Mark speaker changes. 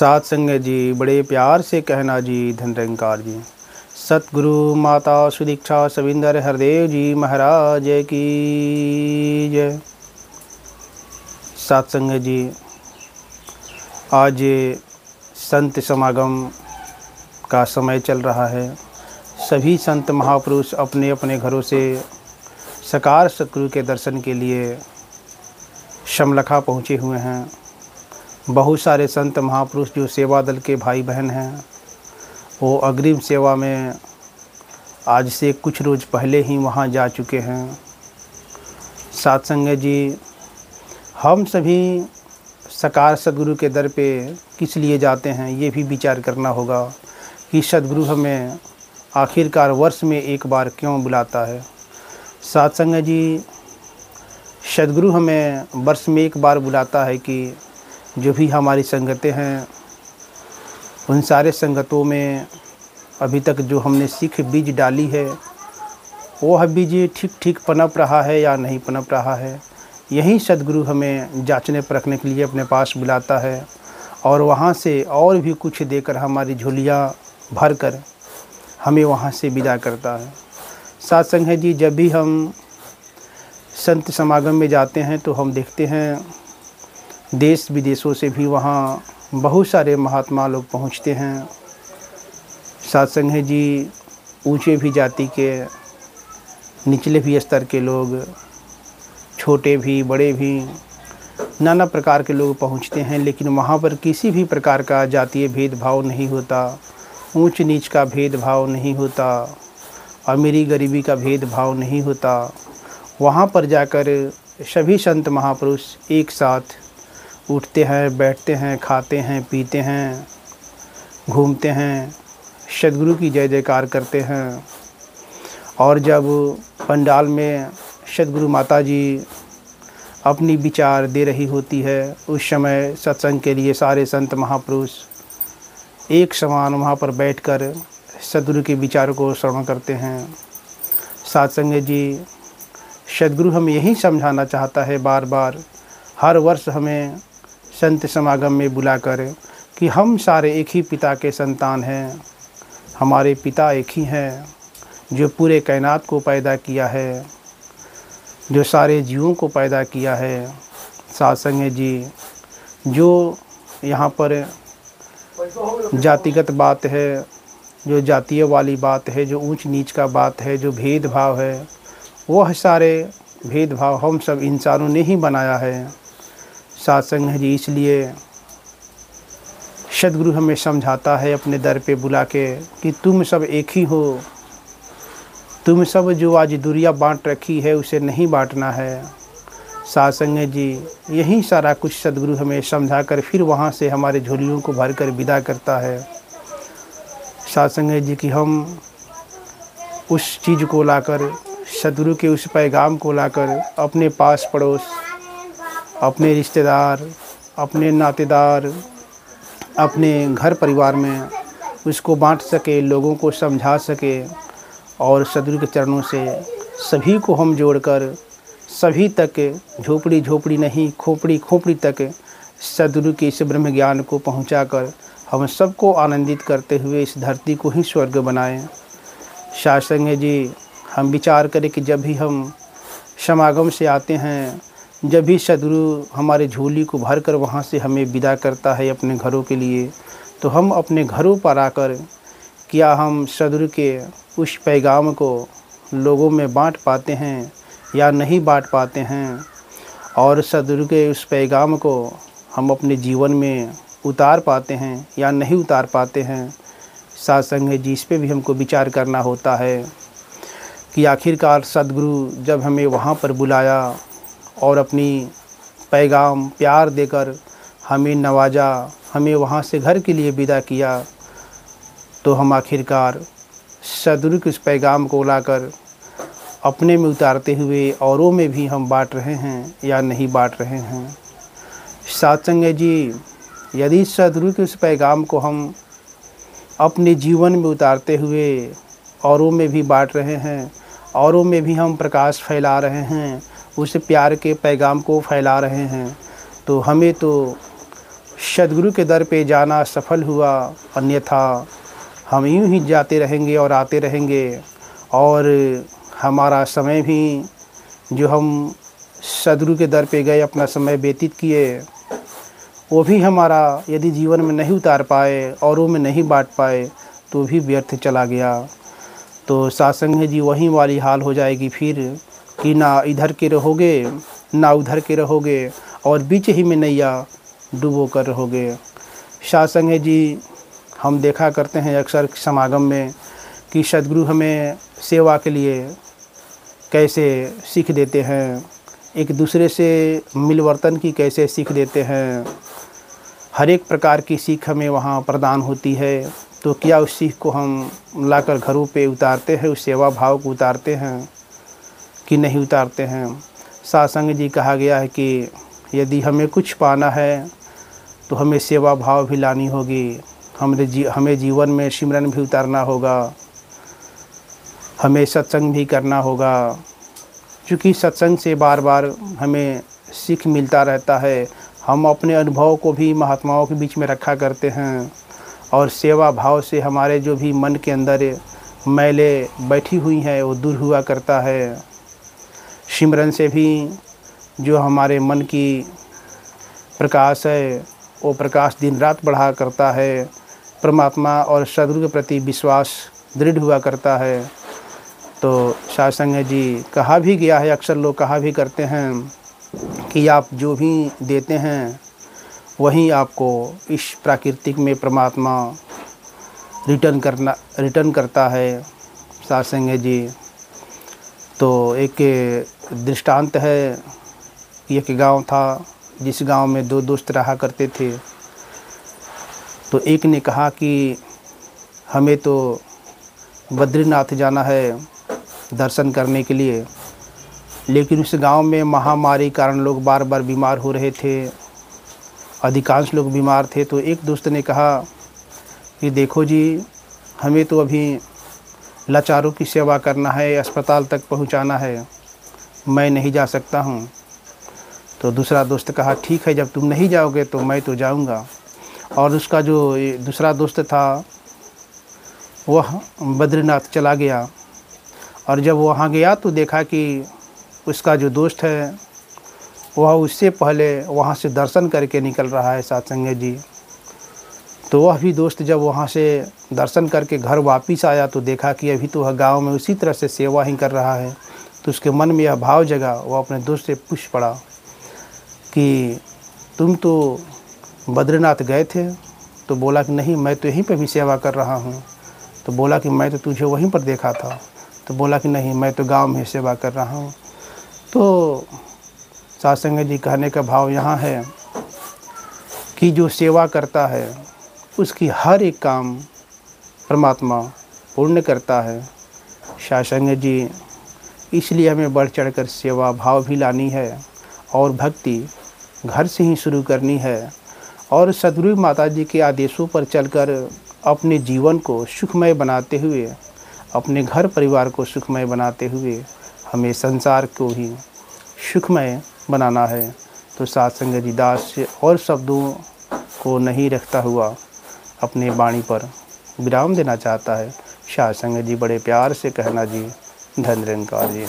Speaker 1: सात संगत जी बड़े प्यार से कहना जी धन निरंकार जी। सतगुरु माता सुदीक्षा सविंदर हरदेव जी महाराज की जय। सात संगत जी, आज संत समागम का समय चल रहा है। सभी संत महापुरुष अपने अपने घरों से साकार सतगुरु के दर्शन के लिए शमलखा पहुँचे हुए हैं। बहुत सारे संत महापुरुष जो सेवा दल के भाई बहन हैं, वो अग्रिम सेवा में आज से कुछ रोज़ पहले ही वहाँ जा चुके हैं। सात संगत जी, हम सभी साकार सद्गुरु के दर पे किस लिए जाते हैं, ये भी विचार करना होगा कि सद्गुरु हमें आखिरकार वर्ष में एक बार क्यों बुलाता है। सात संगत जी, सद्गुरु हमें वर्ष में एक बार बुलाता है कि जो भी हमारी संगतें हैं, उन सारे संगतों में अभी तक जो हमने सीख बीज डाली है, वह बीज ठीक ठीक पनप रहा है या नहीं पनप रहा है। यही सद्गुरु हमें जांचने परखने के लिए अपने पास बुलाता है और वहाँ से और भी कुछ देकर हमारी झोलियाँ भर कर हमें वहाँ से विदा करता है। साथ संगत जी, जब भी हम संत समागम में जाते हैं तो हम देखते हैं देश विदेशों से भी वहाँ बहुत सारे महात्मा लोग पहुँचते हैं। साथ संगत जी, ऊंचे भी जाति के, निचले भी स्तर के लोग, छोटे भी बड़े भी, नाना प्रकार के लोग पहुँचते हैं। लेकिन वहाँ पर किसी भी प्रकार का जातीय भेदभाव नहीं होता, ऊंच नीच का भेदभाव नहीं होता, अमीरी गरीबी का भेदभाव नहीं होता। वहाँ पर जाकर सभी संत महापुरुष एक साथ उठते हैं, बैठते हैं, खाते हैं, पीते हैं, घूमते हैं, सद्गुरु की जय जयकार करते हैं। और जब पंडाल में सद्गुरु माता जी अपनी विचार दे रही होती है, उस समय सत्संग के लिए सारे संत महापुरुष एक समान वहाँ पर बैठकर सद्गुरु के विचारों को श्रवण करते हैं। साथ संगत जी, सद्गुरु हमें यही समझाना चाहता है बार बार, हर वर्ष हमें संत समागम में बुलाकर कि हम सारे एक ही पिता के संतान हैं। हमारे पिता एक ही हैं जो पूरे कायनात को पैदा किया है, जो सारे जीवों को पैदा किया है। साथ संगत जी, जो यहाँ पर जातिगत बात है, जो जातीय वाली बात है, जो ऊंच नीच का बात है, जो भेदभाव है, वह सारे भेदभाव हम सब इंसानों ने ही बनाया है। साथ संगत जी, इसलिए सद्गुरु हमें समझाता है अपने दर पे बुला के कि तुम सब एक ही हो। तुम सब जो आज दुनिया बांट रखी है, उसे नहीं बांटना है। साथ संगत जी, यही सारा कुछ सद्गुरु हमें समझा कर फिर वहाँ से हमारे झोलियों को भर कर विदा करता है। साथ संगत जी, कि हम उस चीज़ को लाकर, सद्गुरु के उस पैगाम को लाकर अपने पास पड़ोस, अपने रिश्तेदार, अपने नातेदार, अपने घर परिवार में उसको बांट सके, लोगों को समझा सके और सद्गुरु के चरणों से सभी को हम जोड़कर सभी तक, झोपड़ी झोपड़ी नहीं, खोपड़ी खोपड़ी तक सद्गुरु के इस ब्रह्म ज्ञान को पहुंचाकर हम सबको आनंदित करते हुए इस धरती को ही स्वर्ग बनाएं। साथ संगत जी, हम विचार करें कि जब भी हम समागम से आते हैं, जब भी सद्गुरु हमारे झोली को भर कर वहाँ से हमें विदा करता है अपने घरों के लिए, तो हम अपने घरों पर आकर क्या हम सद्गुरु के उस पैगाम को लोगों में बांट पाते हैं या नहीं बांट पाते हैं, और सद्गुरु के उस पैगाम को हम अपने जीवन में उतार पाते हैं या नहीं उतार पाते हैं। साथ संगत जी, इस पे भी हमको विचार करना होता है कि आखिरकार सद्गुरु जब हमें वहाँ पर बुलाया और अपनी पैगाम प्यार देकर हमें नवाजा, हमें वहाँ से घर के लिए विदा किया, तो हम आखिरकार सद्गुरु के उस पैगाम को लाकर अपने में उतारते हुए औरों में भी हम बांट रहे हैं या नहीं बांट रहे हैं। साथ संगत जी, यदि सद्गुरु के उस पैगाम को हम अपने जीवन में उतारते हुए औरों में भी बांट रहे हैं, औरों में भी हम प्रकाश फैला रहे हैं, उस प्यार के पैगाम को फैला रहे हैं, तो हमें तो सद्गुरु के दर पे जाना सफल हुआ, अन्यथा हम यूं ही जाते रहेंगे और आते रहेंगे और हमारा समय भी जो हम सद्गुरु के दर पे गए अपना समय व्यतीत किए वो भी हमारा यदि जीवन में नहीं उतार पाए, औरों में नहीं बांट पाए तो भी व्यर्थ चला गया। तो सासंग जी वही वाली हाल हो जाएगी फिर कि ना इधर के रहोगे ना उधर के रहोगे और बीच ही में नैया डूबो कर रहोगे। सासंग जी हम देखा करते हैं अक्सर समागम में कि सद्गुरु हमें सेवा के लिए कैसे सीख देते हैं, एक दूसरे से मिलवर्तन की कैसे सीख देते हैं, हर एक प्रकार की सीख हमें वहाँ प्रदान होती है। तो क्या उस सीख को हम लाकर घरों पे उतारते हैं, उस सेवा भाव को उतारते हैं कि नहीं उतारते हैं। सासंग जी कहा गया है कि यदि हमें कुछ पाना है तो हमें सेवा भाव भी लानी होगी, हमें जीवन में सिमरन भी उतारना होगा, हमें सत्संग भी करना होगा, क्योंकि सत्संग से बार बार हमें सीख मिलता रहता है। हम अपने अनुभव को भी महात्माओं के बीच में रखा करते हैं और सेवा भाव से हमारे जो भी मन के अंदर मैले बैठी हुई हैं वो दूर हुआ करता है। सिमरन से भी जो हमारे मन की प्रकाश है वो प्रकाश दिन रात बढ़ा करता है, परमात्मा और सद्गुरु के प्रति विश्वास दृढ़ हुआ करता है। तो सासंग जी कहा भी गया है, अक्सर लोग कहा भी करते हैं कि आप जो भी देते हैं वही आपको इस प्राकृतिक में परमात्मा रिटर्न करता है। सासंग जी तो एक दृष्टांत है, एक गांव था जिस गांव में दो दोस्त रहा करते थे। तो एक ने कहा कि हमें तो बद्रीनाथ जाना है दर्शन करने के लिए, लेकिन उस गांव में महामारी कारण लोग बार बार बीमार हो रहे थे, अधिकांश लोग बीमार थे। तो एक दोस्त ने कहा कि देखो जी, हमें तो अभी लाचारों की सेवा करना है, अस्पताल तक पहुंचाना है, मैं नहीं जा सकता हूं। तो दूसरा दोस्त कहा ठीक है, जब तुम नहीं जाओगे तो मैं तो जाऊंगा। और उसका जो दूसरा दोस्त था वह बद्रीनाथ चला गया और जब वहाँ गया तो देखा कि उसका जो दोस्त है वह उससे पहले वहाँ से दर्शन करके निकल रहा है। सासंग जी तो वह भी दोस्त जब वहाँ से दर्शन करके घर वापस आया तो देखा कि अभी तो वह गांव में उसी तरह से सेवा ही कर रहा है। तो उसके मन में यह भाव जगा, वह अपने दोस्त से पूछ पड़ा कि तुम तो बद्रीनाथ गए थे? तो बोला कि नहीं, मैं तो यहीं पे भी सेवा कर रहा हूँ। तो बोला कि मैं तो तुझे वहीं पर देखा था। तो बोला कि नहीं, मैं तो गांव में सेवा कर रहा हूँ। तो सासंग जी कहने का भाव यहाँ है कि जो सेवा करता है उसकी हर एक काम परमात्मा पूर्ण करता है। सासंग जी इसलिए हमें बढ़ चढ़कर सेवा भाव भी लानी है और भक्ति घर से ही शुरू करनी है और सद्गुरु माता जी के आदेशों पर चलकर अपने जीवन को सुखमय बनाते हुए, अपने घर परिवार को सुखमय बनाते हुए हमें संसार को भी सुखमय बनाना है। तो सासंग जी दास और शब्दों को नहीं रखता हुआ अपने वाणी पर विराम देना चाहता है। सासंग जी बड़े प्यार से कहना जी, धन निरंकार जी।